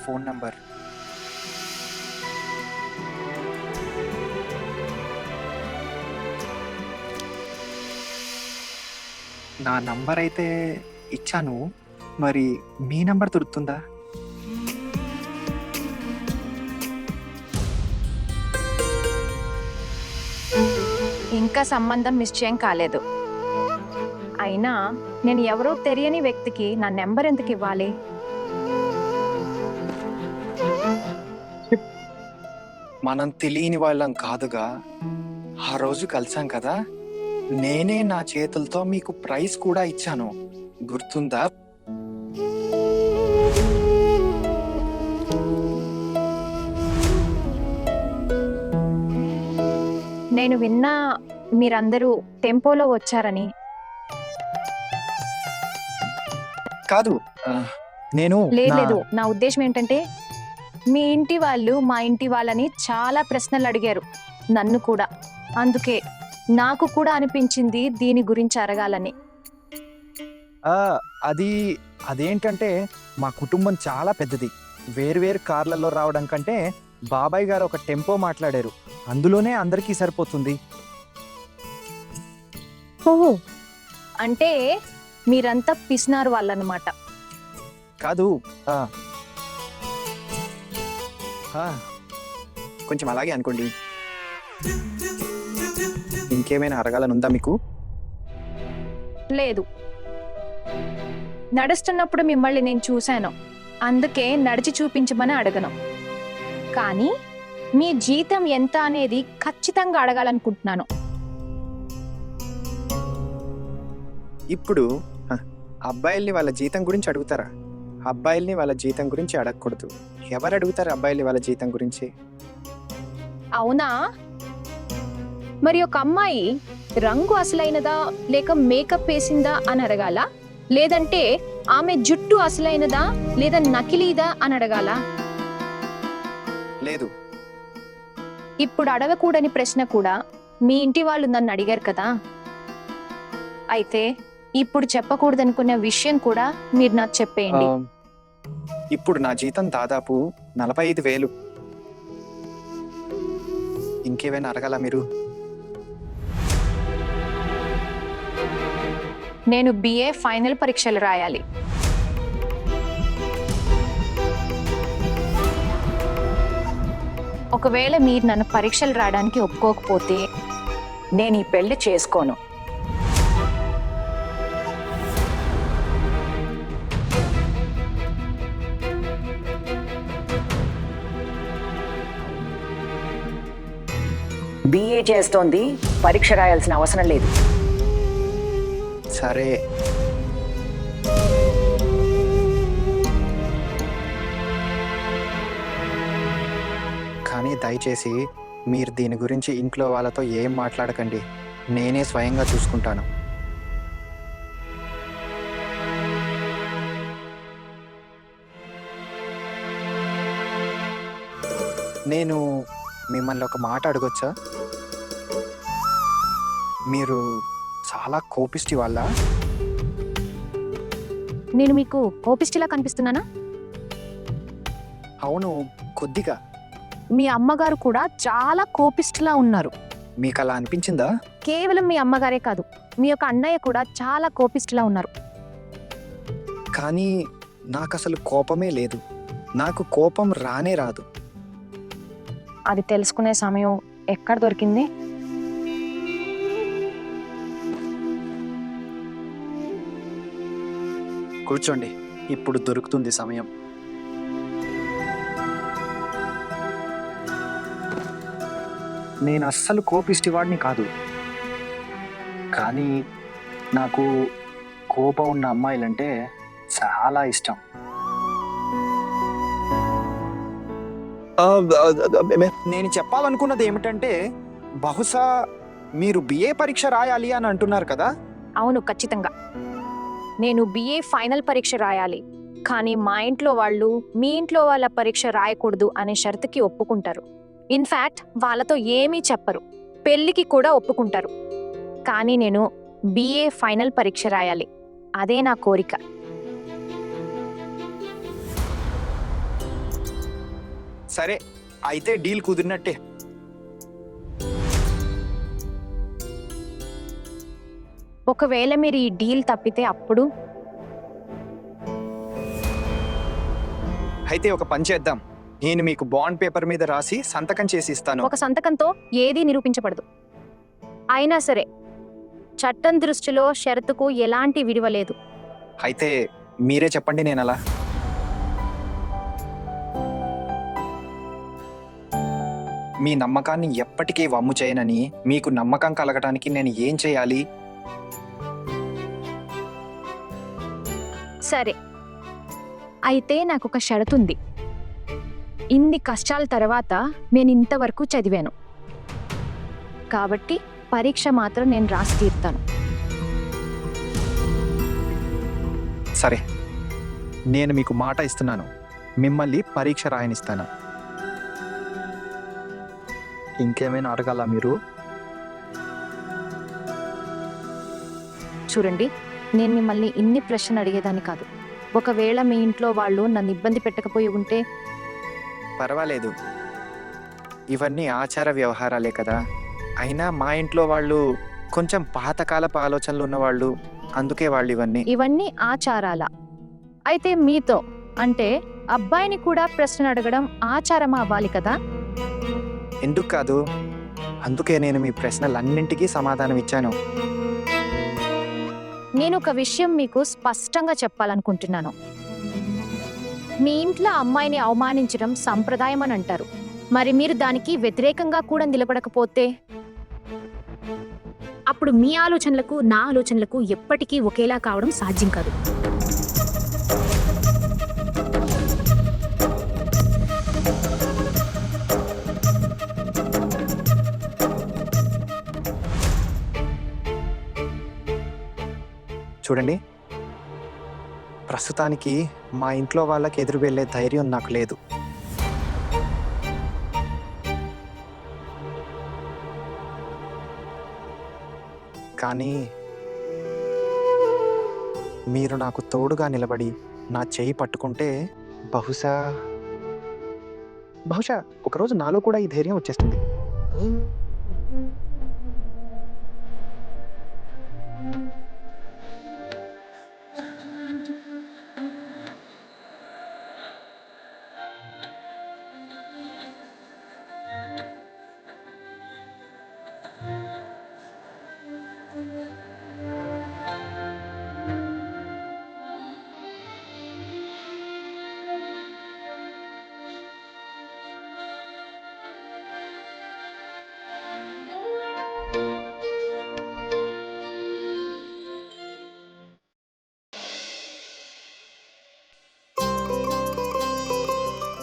Phone number. నా number అయితే ఇచ్చాను. మరి మీ నంబర్ దొరుకుతుందా? ఇంకా సంబంధం నిశ్చయం కాలేదు. అయినా నేను ఎవరో తెలియని వ్యక్తికి నా నెంబర్ ఎందుకు ఇవ్వాలి? మనం తెలియని వాళ్ళం కాదుగా. ఆ రోజు కలిసాం కదా, నేనే నా చేతులతో మీకు ప్రైజ్ కూడా ఇచ్చాను, గుర్తుందా? నేను విన్నా మీరందరూ టెంపోలో వచ్చారని. కాదు, నేను లేదు, నా ఉద్దేశం ఏంటంటే మీ ఇంటి వాళ్ళు మా ఇంటి వాళ్ళని చాలా ప్రశ్నలు అడిగారు, నన్ను కూడా. అందుకే నాకు కూడా అనిపించింది దీని గురించి అడగాలని. అదేంటంటే మా కుటుంబం చాలా పెద్దది. వేరువేరు కార్లలో రావడం కంటే బాబాయ్ గారు ఒక టెంపో మాట్లాడారు, అందులోనే అందరికీ సరిపోతుంది. ఓహో, అంటే మీరంతా పిసినారు వాళ్ళన్నమాట. కాదు, కొంచెం అలాగే అనుకోండి. ఇంకేమైనా అడగాలని ఉందా మీకు? లేదు, నడుస్తున్నప్పుడు మిమ్మల్ని నేను చూశాను, అందుకే నడిచి చూపించమని అడగను. కానీ మీ జీతం ఎంత అనేది ఖచ్చితంగా అడగాలనుకుంటున్నాను. ఇప్పుడు అబ్బాయిల్ని వాళ్ళ జీతం గురించి అడుగుతారా? అబ్బాయిల్ని వాళ్ళ జీతం గురించి అడగకూడదు. ఎవరు అడుగుతారు అబ్బాయిల్ని వాళ్ళ జీతం గురించి? అవునా? మరి ఒక అమ్మాయి రంగు అసలైనదా లేక మేకప్ వేసిందా అని అడగాల, లేదంటే ఆమె జుట్టు అసలైనదా లేదా నకిలీదా అని అడగాల? లేదు. ఇప్పుడు అడగకూడని ప్రశ్న కూడా మీ ఇంటి వాళ్ళు నన్ను అడిగారు కదా. అయితే ఇప్పుడు చెప్పకూడదనుకునే విషయం కూడా మీరు నాకు చెప్పేయండి. ఇప్పుడు నా జీతం దాదాపు 45,000. ఇంకేమైనా అడగాల మీరు? నేను BA ఫైనల్ పరీక్షలు రాయాలి. ఒకవేళ మీరు నన్ను పరీక్షలు రాయడానికి ఒప్పుకోకపోతే నేను ఈ పెళ్లి చేసుకోను. BA చేస్తోంది, పరీక్ష రాయాల్సిన అవసరం లేదు. సరే. కానీ దయచేసి మీరు దీని గురించి ఇంట్లో వాళ్ళతో ఏం మాట్లాడకండి. నేనే స్వయంగా చూసుకుంటాను. నేను మిమ్మల్ని ఒక మాట అడగొచ్చా? మీరు చాలా కోపిష్టి వాళ్ళ? నేను మీకు కోపిష్టిలా కనిపిస్తున్నానా? అవును, కొద్దిగా. మీ అమ్మగారు కూడా చాలా కోపిష్టిలా ఉన్నారు. మీకు అలా అనిపించిందా? కేవలం మీ అమ్మగారే కాదు, మీ యొక్క అన్నయ్య కూడా చాలా కోపిష్టిలా ఉన్నారు. కానీ నాకు అసలు కోపమే లేదు. నాకు కోపం రానే రాదు. అది తెలుసుకునే సమయం ఎక్కడ దొరికింది? కూర్చోండి, ఇప్పుడు దొరుకుతుంది సమయం. నేను అస్సలు కోపిష్టివాడిని కాదు, కానీ నాకు కోపం ఉన్న అమ్మాయిలంటే చాలా ఇష్టం. నేను చెప్పాలనుకున్నది ఏమిటంటే, బహుశా మీరు BA పరీక్ష రాయాలి అని అంటున్నారు కదా? అవును, ఖచ్చితంగా. నేను BA ఫైనల్ పరీక్ష రాయాలి, కానీ మా ఇంట్లో వాళ్ళు మీ ఇంట్లో వాళ్ళ పరీక్ష రాయకూడదు అనే షరతుకి ఒప్పుకుంటారు. ఇన్ఫ్యాక్ట్ వాళ్ళతో ఏమీ చెప్పరు, పెళ్లికి కూడా ఒప్పుకుంటారు. కానీ నేను BA ఫైనల్ పరీక్ష రాయాలి, అదే నా కోరిక. సరే అయితే డీల్ కుదిరినట్టే. ఒకవేళ మీరు ఈ డీల్ తప్పితే అప్పుడు అయితే ఒక పని చేద్దాం, నేను మీకు బాండ్ పేపర్ మీద రాసి సంతకం చేసి ఇస్తాను. ఒక సంతకంతో ఏదీ నిరూపించబడదు. అయినా సరే చట్టం దృష్టిలో షరతుకు ఎలాంటి విలువ లేదు. అయితే మీరే చెప్పండి నేను అలా. మీ నమ్మకాన్ని ఎప్పటికీ వమ్ము చేయనని మీకు నమ్మకం కలగడానికి నేను ఏం చేయాలి? సరే అయితే నాకు ఒక షరతు ఉంది. ఇన్ని కష్టాల తర్వాత నేను ఇంతవరకు చదివాను కాబట్టి పరీక్ష మాత్రం నేను రాసి తీరుతాను. సరే, నేను మీకు మాట ఇస్తున్నాను, మిమ్మల్ని పరీక్ష రాయనిస్తాను. ఇంకేమైనా అడగాల మీరు? చూడండి, నేను మిమ్మల్ని ఇన్ని ప్రశ్నలు అడిగేదాన్ని కాదు. ఒకవేళ మీ ఇంట్లో వాళ్ళు నన్ను ఇబ్బంది పెట్టకపోయి ఉంటే పర్వాలేదు, ఇవన్నీ ఆచార వ్యవహారాలే కదా. అయినా మా ఇంట్లో వాళ్ళు కొంచెం పాతకాలపు ఆలోచనలు ఉన్నవాళ్ళు, అందుకే వాళ్ళు ఇవన్నీ ఆచారాలా? అయితే మీతో అంటే అబ్బాయిని కూడా ప్రశ్న అడగడం ఆచారం అవ్వాలి కదా? ఎందుకు కాదు, అందుకే నేను మీ ప్రశ్నలన్నింటికీ సమాధానం ఇచ్చాను. నేను ఒక విషయం మీకు స్పష్టంగా చెప్పాలనుకుంటున్నాను. మీ ఇంట్లో అమ్మాయిని అవమానించడం సంప్రదాయం అని అంటారు. మరి మీరు దానికి వ్యతిరేకంగా కూడా నిలబడకపోతే అప్పుడు మీ ఆలోచనలకు నా ఆలోచనలకు ఎప్పటికీ ఒకేలా కావడం సాధ్యం కాదు. చూడండి, ప్రస్తుతానికి మా ఇంట్లో వాళ్ళకి ఎదురు వెళ్ళే ధైర్యం నాకు లేదు. కానీ మీరు నాకు తోడుగా నిలబడి నా చేయి పట్టుకుంటే బహుశా ఒకరోజు నాలో కూడా ఈ ధైర్యం వచ్చేస్తుంది.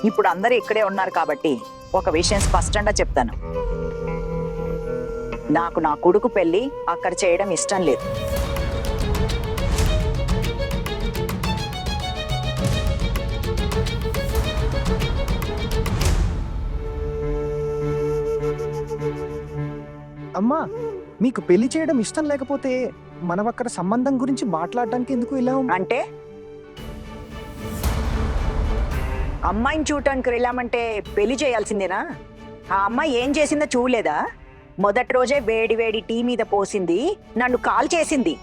ఇప్పుడు అందరూ ఇక్కడే ఉన్నారు కాబట్టి ఒక విషయం స్పష్టంగా చెప్తాను. నాకు నా కొడుకు పెళ్లి అక్కడ చేయడం ఇష్టం లేదు. అమ్మా, మీకు పెళ్లి చేయడం ఇష్టం లేకపోతే మనం అక్కడ సంబంధం గురించి మాట్లాడడానికి ఎందుకు వెళ్ళాం? అంటే అమ్మాయిని చూడటానికి వెళ్ళామంటే పెళ్లి చేయాల్సిందేనా? ఆ అమ్మాయి ఏం చేసిందో చూడలేదా? మొదటి రోజే వేడి వేడి టీ మీద పోసింది, నన్ను కాల్ చేసింది.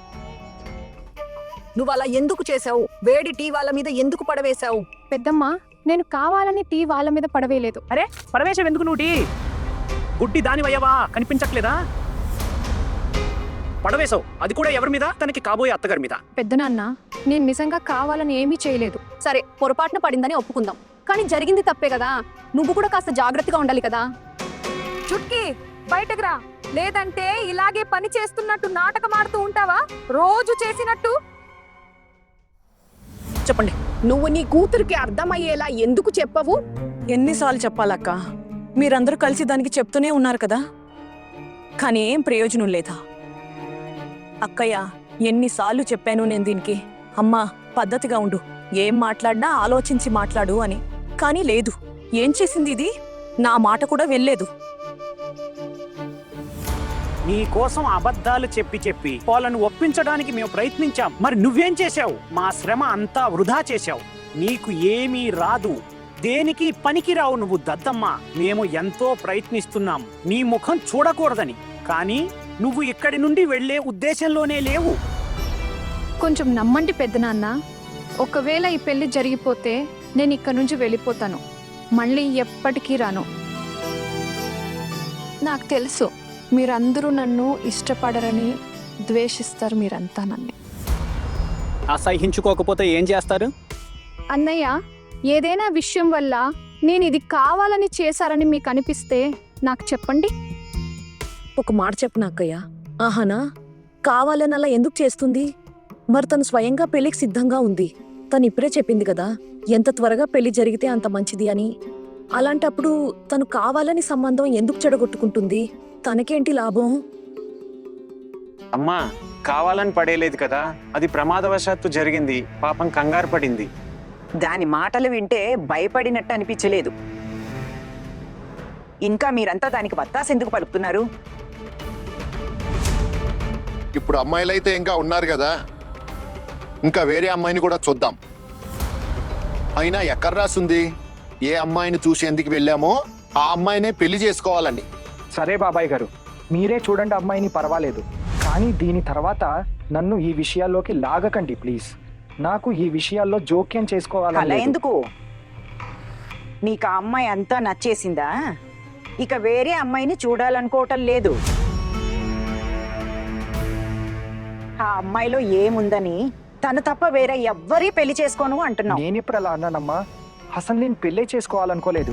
నువ్వు అలా ఎందుకు చేసావు? వేడి టీ వాళ్ళ మీద ఎందుకు పడవేశావు? పెద్దమ్మ, నేను కావాలని టీ వాళ్ళ మీద పడవేయలేదు. అరే పరమేశం, ఎందుకు నువ్వు టీ గుడ్డి దానివయ్యవా? కనిపించట్లేదా? పడవేశావు, అది కూడా ఎవరి మీద? తనకి కాబోయే అత్తగారి మీద. పెద్దనాన్న, నేను నిజంగా కావాలని ఏమీ చేయలేదు. సరే, పొరపాటున పడిందని ఒప్పుకుందాం, కానీ జరిగింది తప్పే కదా. నువ్వు కూడా కాస్త జాగ్రత్తగా ఉండాలి కదా. చుట్కీ, బయటకు రా, లేదంటే ఇలాగే పని చేస్తున్నట్టు నాటకం ఆడుతూ ఉంటావా రోజు చేసినట్టు? చెప్పండి. నువ్వు నీ కూతురికి అర్థమయ్యేలా ఎందుకు చెప్పవు? ఎన్నిసార్లు చెప్పాలక్క? మీరందరూ కలిసి దానికి చెప్తూనే ఉన్నారు కదా, కానీ ఏం ప్రయోజనం లేదా? అక్కయ్య, ఎన్నిసార్లు చెప్పాను నేను దీనికి, అమ్మా పద్ధతిగా ఉండు, ఏం మాట్లాడినా ఆలోచించి మాట్లాడు అని. కానీ లేదు. ఏం చేసింది ఇది? నా మాట కూడా వెళ్ళలేదు. నీ కోసం అబద్ధాలు చెప్పి వాళ్ళను ఒప్పించడానికి మేము ప్రయత్నించాం. మరి నువ్వేం చేశావు? మా శ్రమ అంతా వృధా చేశావు. నీకు ఏమీ రాదు, దేనికి పనికిరావు నువ్వు దద్దమ్మ. మేము ఎంతో ప్రయత్నిస్తున్నాం నీ ముఖం చూడకూడదని, కానీ నువ్వు ఇక్కడి నుండి వెళ్లే ఉద్దేశంలోనే లేవు. కొంచెం నమ్మండి పెద్దనాన్న. ఒకవేళ ఈ పెళ్లి జరిగిపోతే నేను ఇక్కడి నుంచి వెళ్ళిపోతాను. మళ్ళీ ఎప్పటికీ రాను. నాకు తెలుసు మీరందరూ నన్ను ఇష్టపడరని, ద్వేషిస్తారు మీరంతా నన్ను. అసహించుకోకపోతే ఏం చేస్తారు? అన్నయ్య, ఏదైనా విషయం వల్ల నేను ఇది కావాలని చేశారని మీకు అనిపిస్తే నాకు చెప్పండి. ఒక మాట చెప్పు అక్కయ్య. ఆహానా కావాలని అలా ఎందుకు చేస్తుంది? మరి తను స్వయంగా పెళ్లికి సిద్ధంగా ఉంది. తను ఇప్పుడే చెప్పింది కదా ఎంత త్వరగా పెళ్లి జరిగితే అంత మంచిది అని. అలాంటప్పుడు తను కావాలని సంబంధం ఎందుకు చెడగొట్టుకుంటుంది? తనకేంటి లాభం? అమ్మా కావాలని పడేలేదు కదా, అది ప్రమాదవశాత్తు జరిగింది. పాపం కంగారు పడింది. దాని మాటలు వింటే భయపడినట్టు అనిపించలేదు. ఇంకా మీరంతా దానికి వత్తాసు ఎందుకు పలుకుతున్నారు? ఇప్పుడు అమ్మాయిలైతే ఇంకా ఉన్నారు కదా, ఇంకా వేరే అమ్మాయిని కూడా చూద్దాం. అయినా ఎక్కడ రాసుంది? ఏ అమ్మాయిని చూసి ఎందుకు వెళ్ళామో ఆ అమ్మాయినే పెళ్లి చేసుకోవాలండి. సరే బాబాయ్ గారు, మీరే చూడండి అమ్మాయిని, పర్వాలేదు. కానీ దీని తర్వాత నన్ను ఈ విషయాల్లోకి లాగకండి ప్లీజ్. నాకు ఈ విషయాల్లో జోక్యం అలా చేసుకోవాలని ఎందుకు? నీకు ఆ అమ్మాయి అంతా నచ్చేసిందా? ఇక వేరే అమ్మాయిని చూడాలనుకోవటం లేదు. ఆ అమ్మాయిలో ఏముందని తను తప్ప వేరే ఎవ్వరీ పెళ్లి చేసుకోను అంటున్నావు. నేను ఇప్పుడు అలా అన్నానమ్మా. అసలు నేను పెళ్ళే చేసుకోవాలనుకోలేదు.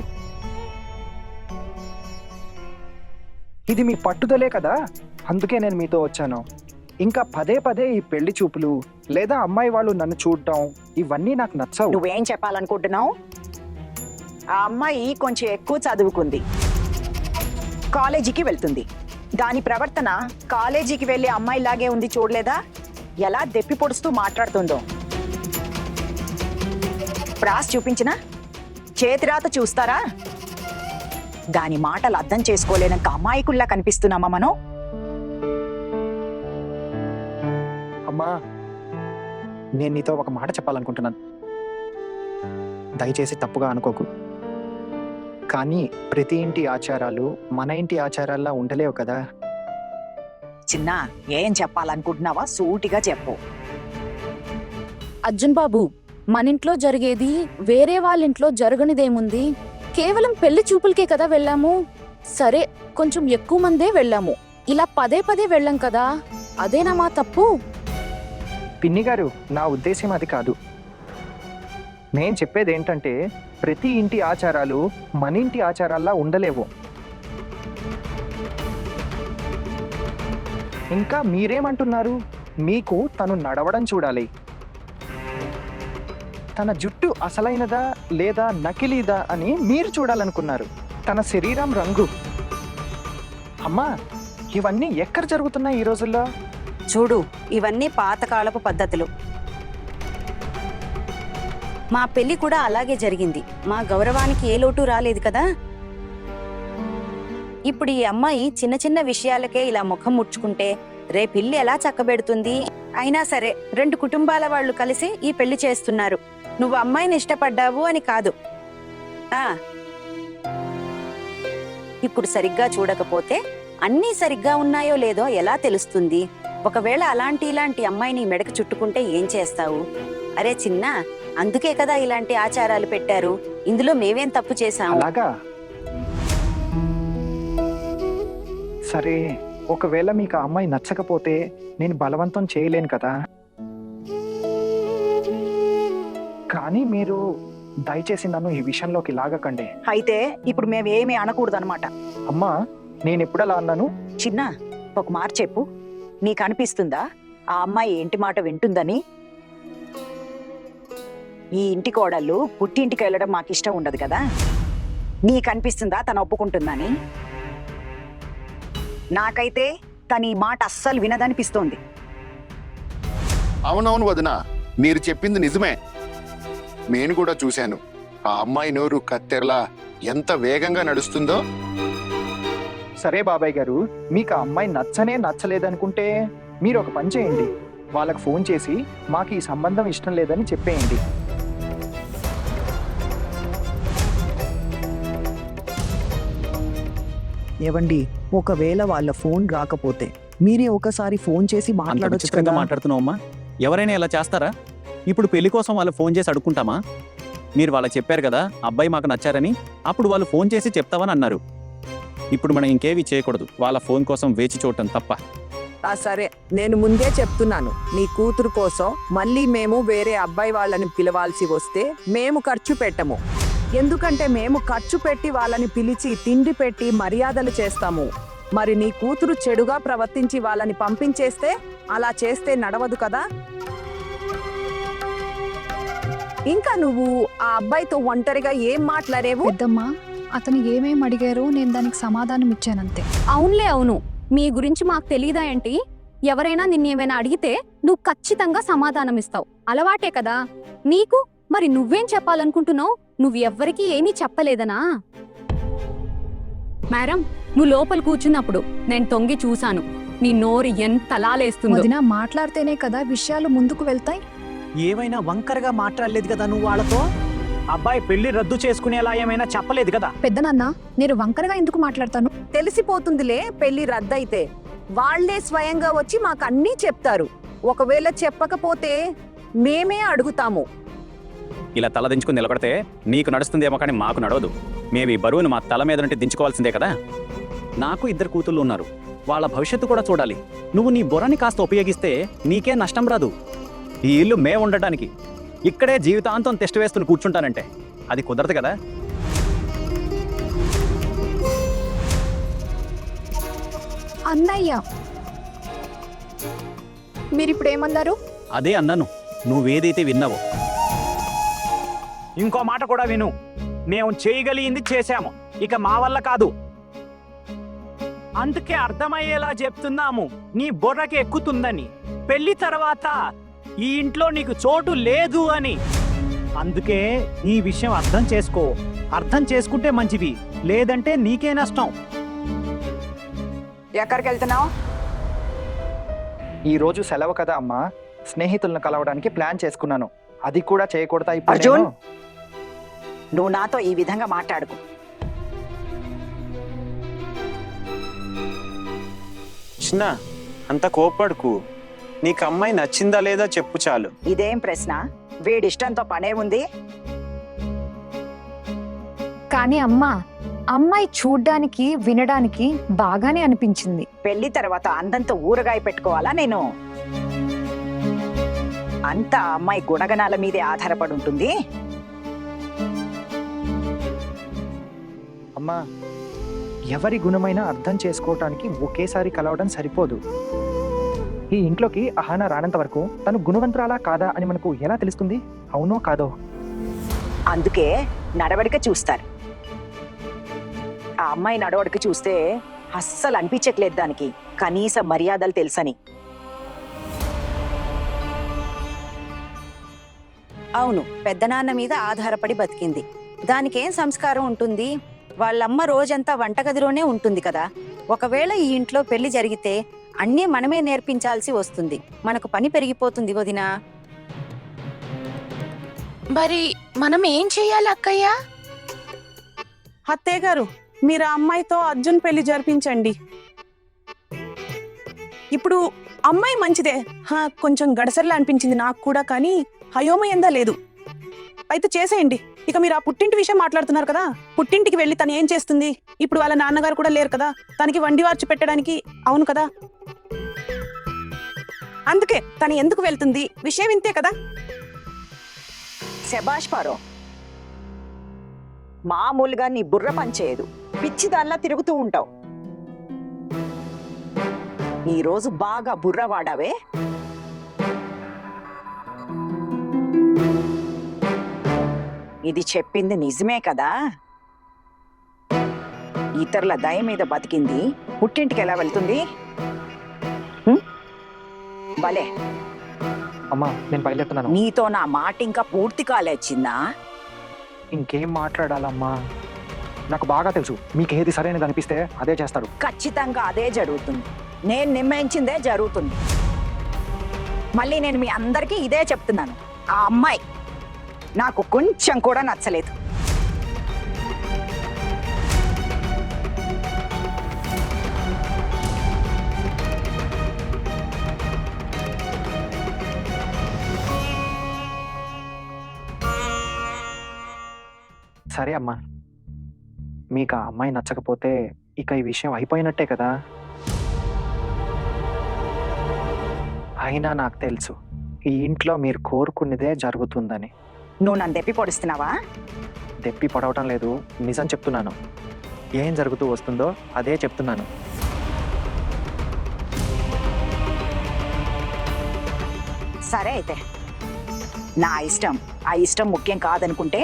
ఇది మీ పట్టుదలే కదా, అందుకే నేను మీతో వచ్చాను. ఇంకా పదే పదే ఈ పెళ్లి చూపులు లేదా అమ్మాయి వాళ్ళు నన్ను చూడటం ఇవన్నీ నాకు నచ్చవు. నువ్వేం చెప్పాలనుకుంటున్నావు? ఆ అమ్మాయి కొంచెం ఎక్కువ చదువుకుంది, కాలేజీకి వెళ్తుంది. దాని ప్రవర్తన కాలేజీకి వెళ్ళే అమ్మాయిలాగే ఉంది. చూడలేదా ఎలా దెప్పి పొడుస్తూ మాట్లాడుతుందో? ప్రాస్ చూపించినా చేతిరాత చూస్తారా? దాని మాటలు అర్థం చేసుకోలేనంత అమాయకుల్లా కనిపిస్తున్నామా మనం? అమ్మా, నేను నీతో ఒక మాట చెప్పాలనుకుంటున్నాను. దయచేసి తప్పుగా అనుకోకు. కానీ ప్రతి ఇంటి ఆచారాలు మన ఇంటి ఆచారాల్లా ఉండలేవు కదా. చిన్న, ఏం చెప్పాలనుకుంటున్నావా? సూటిగా చెప్పు. అర్జున్ బాబు, మన ఇంట్లో జరిగేది వేరే వాళ్ళ ఇంట్లో జరగనిదేముంది? కేవలం పెళ్లి చూపులకే కదా వెళ్ళాము. సరే, కొంచెం ఎక్కువ మందే వెళ్ళాము. ఇలా పదే పదే వెళ్ళాం కదా, అదేనా మా తప్పు? పిన్ని గారు, నా ఉద్దేశం అది కాదు. నేను చెప్పేది ఏంటంటే ప్రతి ఇంటి ఆచారాలు మన ఇంటి ఆచారాల్లా ఉండలేవు. ఇంకా మీరేమంటున్నారు? మీకు తను నడవడం చూడాలి. తన జుట్టు అసలైనదా లేదా నకిలీదా అని మీరు చూడాలనుకున్నారు. తన శరీరం రంగు. అమ్మా, ఇవన్నీ ఎక్కడ జరుగుతున్నాయి ఈ రోజుల్లో? చూడు, ఇవన్నీ పాతకాలపు పద్ధతులు. మా పెళ్లి కూడా అలాగే జరిగింది. మా గౌరవానికి ఏ లోటు రాలేదు కదా. ఇప్పుడు ఈ అమ్మాయి చిన్న చిన్న విషయాలకే ఇలా ముఖం ముడుచుకుంటే రేపిల్లి ఎలా చక్కబెడుతుంది? అయినా సరే, 2 కుటుంబాల వాళ్ళు కలిసి ఈ పెళ్లి చేస్తున్నారు. నువ్వు అమ్మాయిని ఇష్టపడ్డావు అని కాదు. ఇప్పుడు సరిగ్గా చూడకపోతే అన్నీ సరిగ్గా ఉన్నాయో లేదో ఎలా తెలుస్తుంది? ఒకవేళ ఇలాంటి అమ్మాయిని మెడకు చుట్టుకుంటే ఏం చేస్తావు? అరే చిన్న, అందుకే కదా ఇలాంటి ఆచారాలు పెట్టారు. ఇందులో మేమేం తప్పు చేశాము? అలాగా? సరే, ఒకవేళ మీకు ఆ అమ్మాయి నచ్చకపోతే నేను బలవంతం చేయలేను కదా. కానీ మీరు దయచేసి నన్ను ఈ విషయంలోకి లాగకండి. అయితే ఇప్పుడు మేమేమీ అనకూడదు అనమాట. అమ్మా, నేను ఎప్పుడు అలా అన్నాను? చిన్న, ఒక మాట చెప్పు. నీకు అనిపిస్తుందా ఆ అమ్మాయి ఏంటి మాట వింటుందని? ఈ ఇంటి కోడళ్ళు పుట్టింటికి వెళ్ళడం మాకు ఇష్టం ఉండదు కదా. నీకు అనిపిస్తుందా తను ఒప్పుకుంటుందని? నాకైతే తను ఈ మాట అస్సలు వినదనిపిస్తోంది. అవునవును వదిన, మీరు చెప్పింది నిజమే. నేను కూడా చూశాను. ఆ అమ్మాయి నోరు కత్తెరలా ఎంత వేగంగా నడుస్తుందో. సరే బాబాయ్ గారు, మీకు ఆ అమ్మాయి నచ్చలేదనుకుంటే మీరు ఒక పని చేయండి. వాళ్ళకి ఫోన్ చేసి మాకు ఈ సంబంధం ఇష్టం లేదని చెప్పేయండి. ఏవండి, ఒకవేళ వాళ్ళ ఫోన్ రాకపోతే మీరే ఒకసారి ఫోన్ చేసి అంత మాట్లాడొచ్చు విచిత్రంగా కదా. మాట్లాడుతున్నావమ్మా. ఎవరైనా ఇలా చేస్తారా? ఇప్పుడు పెళ్లి కోసం వాళ్ళు ఫోన్ చేసి అడుక్కుంటామా? మీరు వాళ్ళకి చెప్పారు కదా అబ్బాయి మాకు నచ్చారని, అప్పుడు వాళ్ళు ఫోన్ చేసి చెప్తామని అన్నారు. ఇప్పుడు మనం ఇంకేవి చేయకూడదు, వాళ్ళ ఫోన్ కోసం వేచి చూడటం తప్ప. సరే, నేను ముందే చెప్తున్నాను, నీ కూతురు కోసం మళ్ళీ మేము వేరే అబ్బాయి వాళ్ళని పిలవాల్సి వస్తే మేము ఖర్చు పెట్టము. ఎందుకంటే మేము ఖర్చు పెట్టి వాళ్ళని పిలిచి తిండి పెట్టి మర్యాదలు చేస్తాము. మరి నీ కూతురు చెడుగా ప్రవర్తించి వాళ్ళని పంపించేస్తే అలా చేస్తే నడవదు కదా. ఇంకా నువ్వు ఆ అబ్బాయితో ఒంటరిగా ఏం మాట్లాడేవు? పెద్దమ్మా, అతను ఏమేం అడిగారో నేను దానికి సమాధానం ఇచ్చానంతే. అవునులే అవును, మీ గురించి మాకు తెలీదా ఏంటి? ఎవరైనా నిన్నేమైనా అడిగితే నువ్వు ఖచ్చితంగా సమాధానం ఇస్తావు, అలవాటే కదా నీకు. మరి నువ్వేం చెప్పాలనుకుంటున్నావు? నువ్వు ఎవ్వరికీ ఏమీ చెప్పలేదనా? మేడం, నువ్వు లోపల కూర్చున్నప్పుడు నేను తొంగి చూశాను, నీ నోరు ఎంతలా లేస్తుందో. వదినా మాట్లాడితేనే కదా విషయాలు ముందుకు వెళ్తాయి. ఏమైనా వంకరగా మాట్లాడలేదు కదా నువ్వు వాళ్ళతో? అబ్బాయి పెళ్లి రద్దు చేసుకునేలా ఏమైనా చెప్పలేదు కదా? పెద్దనాన్న, నేను వంకరగా ఎందుకు మాట్లాడతాను? తెలిసిపోతుందిలే పెళ్లి రద్దయితే. వాళ్లే స్వయంగా వచ్చి మాకు అన్నీ చెప్తారు. ఒకవేళ చెప్పకపోతే మేమే అడుగుతాము. ఇలా తల దించుకుని నిలబడితే నీకు నడుస్తుందేమో కానీ మాకు నడవదు. మేము ఈ బరువును మా తల మీద నుండి దించుకోవాల్సిందే కదా. నాకు 2 కూతుళ్ళు ఉన్నారు, వాళ్ళ భవిష్యత్తు కూడా చూడాలి. నువ్వు నీ బుర్రని కాస్త ఉపయోగిస్తే నీకే నష్టం రాదు. ఈ ఇల్లు మేము ఉండడానికి, ఇక్కడే జీవితాంతం టెస్ట్ వేస్తుని కూర్చుంటానంటే అది కుదరదు కదా. అన్నయ్య, మీరిప్పుడు ఏమన్నారు? అదే అన్నాను, నువ్వేదైతే విన్నావో. ఇంకో మాట కూడా విను, మేము చేయగలిగింది చేశాము, ఇక మా వల్ల కాదు. అందుకే అర్థమయ్యేలా చెప్తున్నాము, నీ బుర్రకి ఎక్కుతుందని. పెళ్లి తర్వాత ఈ ఇంట్లో నీకు చోటు లేదు అని. అందుకే ఈ విషయం అర్థం చేసుకో. అర్థం చేసుకుంటే మంచిది, లేదంటే నీకే నష్టం. ఎక్కడికి వెళ్తున్నావు? ఈ రోజు సెలవు కదా అమ్మా, స్నేహితులను కలవడానికి ప్లాన్ చేసుకున్నాను. అది కూడా చేయకూడదా ఇప్పుడు అర్జున్, నేను? నువ్వు నాతో ఈ విధంగా మాట్లాడుకు. చిన్న, అంత కోపడుకు. నీకు అమ్మాయి నచ్చిందా లేదా చెప్పు చాలు. ఇదేం ప్రశ్న? వీడిష్టంతో పనే ఉంది. కానీ అమ్మా, అమ్మాయి చూడ్డానికి వినడానికి బాగానే అనిపించింది. పెళ్లి తర్వాత అందంతో ఊరగాయ పెట్టుకోవాలా నేను? అంతా అమ్మాయి గుణగణాల మీదే ఆధారపడి ఉంటుంది. అమ్మా, ఎవరి గుణమైనా అర్థం చేసుకోవటానికి ఒకేసారి కలవడం సరిపోదు. ఈ ఇంట్లోకి అహాన రానంత వరకు తను గుణవంతురాలా కాదా అని మనకు ఎలా తెలుస్తుంది? అవునో కాదో? అందుకే నడవడిక చూస్తారు. ఆ అమ్మాయి నడవడిక చూస్తే అస్సలు అనిపించట్లేదు దానికి కనీస మర్యాదలు తెలుసని. అవును, పెద్దనాన్న మీద ఆధారపడి బతికింది. దానికేం సంస్కారం ఉంటుంది? వాళ్ళమ్మ రోజంతా వంటగదిలోనే ఉంటుంది కదా. ఒకవేళ ఈ ఇంట్లో పెళ్లి జరిగితే అన్నీ మనమే నేర్పించాల్సి వస్తుంది. మనకు పని పెరిగిపోతుంది వదినా. మరి మనం ఏం చెయ్యాలి అక్కయ్య? అత్తయ్య గారు, మీరు ఆ అమ్మాయితో అర్జున్ పెళ్లి జరిపించండి. ఇప్పుడు అమ్మాయి మంచిదే, కొంచెం గడసరిలా అనిపించింది నాకు కూడా, కానీ అయోమయంగా లేదు. అయితే చేసేయండి. ఇక మీరు ఆ పుట్టింటి విషయం మాట్లాడుతున్నారు కదా, పుట్టింటికి వెళ్ళి తను ఏం చేస్తుంది? ఇప్పుడు వాళ్ళ నాన్నగారు కూడా లేరు కదా, తనకి వండి వార్చి పెట్టడానికి. అవును కదా, అందుకే తను ఎందుకు వెళ్తుంది? విషయం ఇంతే కదా. శబాష్ పారో, మామూలుగా నీ బుర్ర పనిచేయదు, పిచ్చి దానిలా తిరుగుతూ ఉంటావు. ఈరోజు బాగా బుర్ర వాడావే. ఇది చెప్పింది నిజమే కదా? ఇతరుల దయ మీద బతికింది పుట్టింటికి ఎలా వెళ్తుంది? భలే. అమ్మా, నేను బయలుదేరుతున్నాను. నీతో నా మాట ఇంకా పూర్తి కాలేచిందా? ఇంకేం మాట్లాడాలమ్మా? నాకు బాగా తెలుసు, మీకు ఏది సరైనది అనిపిస్తే అదే చేస్తారు. ఖచ్చితంగా అదే జరుగుతుంది. నేను నిర్ణయించిందే జరుగుతుంది. మళ్ళీ నేను మీ అందరికీ ఇదే చెప్తున్నాను, ఆ అమ్మాయి నాకు కొంచెం కూడా నచ్చలేదు. సరే అమ్మా, మీకు ఆ అమ్మాయి నచ్చకపోతే ఇక ఈ విషయం అయిపోయినట్టే కదా. అయినా నాకు తెలుసు ఈ ఇంట్లో మీరు కోరుకున్నదే జరుగుతుందని. నువ్వు నన్ను దెప్పి పొడుస్తున్నావా? దెప్పి పడవటం లేదు, నిజం చెప్తున్నాను. ఏం జరుగుతూ వస్తుందో అదే చెప్తున్నాను. సరే అయితే నా ఇష్టం. ఆ ఇష్టం ముఖ్యం కాదనుకుంటే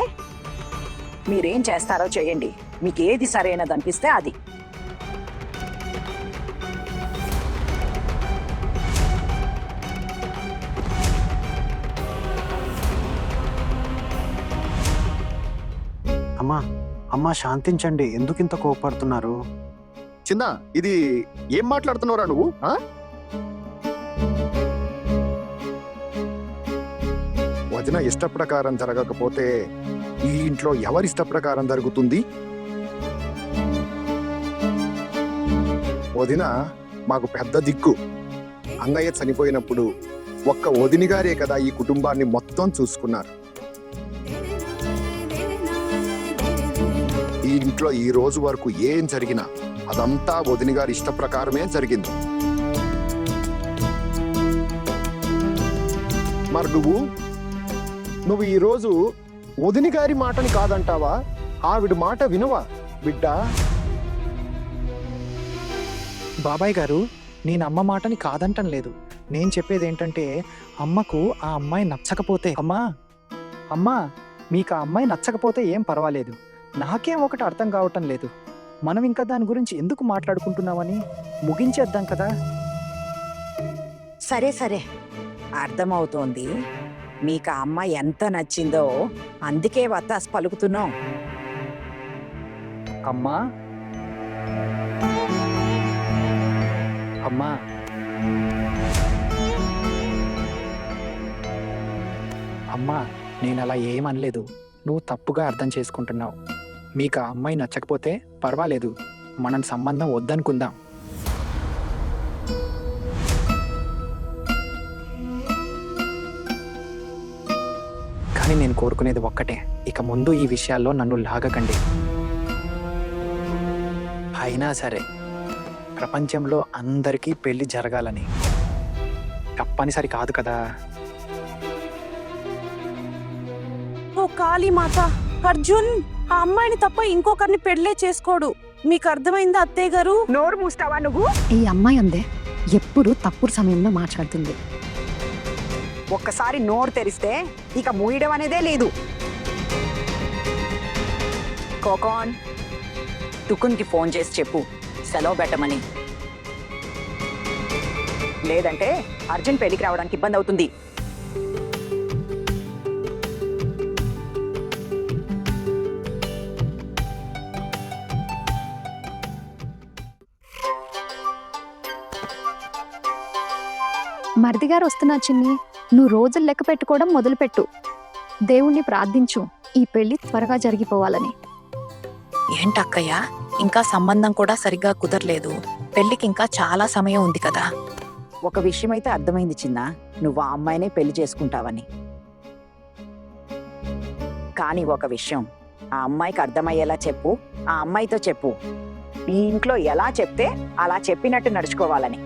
మీరేం చేస్తారో చేయండి. మీకు ఏది సరైనది అనిపిస్తే అది. అమ్మా అమ్మా శాంతించండి, ఎందుకు ఇంత కోపడుతున్నారు? చిన్న, ఇది ఏం మాట్లాడుతున్నావురా నువ్వు? వదిన ఇష్ట ప్రకారం జరగకపోతే ఈ ఇంట్లో ఎవరి ఇష్ట ప్రకారం జరుగుతుంది? వదిన మాకు పెద్ద దిక్కు. అంగయ్య చనిపోయినప్పుడు ఒక్క వదిన గారే కదా ఈ కుటుంబాన్ని మొత్తం చూసుకున్నారు. ఈ ఇంట్లో ఈ రోజు వరకు ఏం జరిగినా అదంతా వదిన గారి ఇష్ట ప్రకారమే జరిగింది. మరి నువ్వు ఈరోజు వదిన గారి మాటని కాదంటావా? ఆవిడ మాట వినవా బిడ్డ? బాబాయ్ గారు, నేను అమ్మ మాటని కాదంటం లేదు. నేను చెప్పేది ఏంటంటే, అమ్మకు ఆ అమ్మాయి నచ్చకపోతే, అమ్మా మీకు ఆ అమ్మాయి నచ్చకపోతే ఏం పర్వాలేదు. నాకేం ఒకటి అర్థం కావటం లేదు, మనం ఇంకా దాని గురించి ఎందుకు మాట్లాడుకుంటున్నామని ముగించేద్దాం కదా. సరే సరే, అర్థమవుతోంది. మీకు ఆ అమ్మాయి ఎంత నచ్చిందో అందుకే వత్తాస్ పలుకుతున్నాం. అమ్మా అమ్మా అమ్మా నేను అలా ఏమనలేదు. నువ్వు తప్పుగా అర్థం చేసుకుంటున్నావు. మీకు ఆ అమ్మాయి నచ్చకపోతే పర్వాలేదు, మనం సంబంధం వద్దనుకుందాం. కానీ నేను కోరుకునేది ఒక్కటే, ఇక ముందు ఈ విషయాల్లో నన్ను లాగకండి. అయినా సరే ప్రపంచంలో అందరికీ పెళ్లి జరగాలని తప్పనిసరి కాదు కదా. ఓ కాళీమాత, అర్జున్ ఆ అమ్మాయిని తప్ప ఇంకొకరిని పెళ్లే చేసుకోడు. మీకు అర్థమైందా అత్తయ్య గారు? నోరు మూస్తావా నువ్వు? ఈ అమ్మాయి అందే ఎప్పుడు తప్పుడు సమయంలో మాట్లాడుతుంది. ఒక్కసారి నోరు తెరిస్తే ఇక మూయడం అనేదే లేదు. కోకాన్, తుకున్కి ఫోన్ చేసి చెప్పు సెలవు పెట్టమని. లేదంటే అర్జున్ పెళ్లికి రావడానికి ఇబ్బంది అవుతుంది. మరిది గారు వస్తున్నా చిన్ని, నువ్వు రోజులు లెక్క పెట్టుకోవడం మొదలుపెట్టు. దేవుణ్ణి ప్రార్థించు ఈ పెళ్లి త్వరగా జరిగిపోవాలని. ఏంటక్కయ్య, ఇంకా సంబంధం కూడా సరిగ్గా కుదరలేదు. పెళ్లికి ఇంకా చాలా సమయం ఉంది కదా. ఒక విషయం అయితే అర్థమైంది చిన్న, నువ్వు ఆ అమ్మాయినే పెళ్లి చేసుకుంటావని. కానీ ఒక విషయం ఆ అమ్మాయికి అర్థమయ్యేలా చెప్పు. ఆ అమ్మాయితో చెప్పు, ఈ ఇంట్లో ఎలా చెప్తే అలా చెప్పినట్టు నడుచుకోవాలని.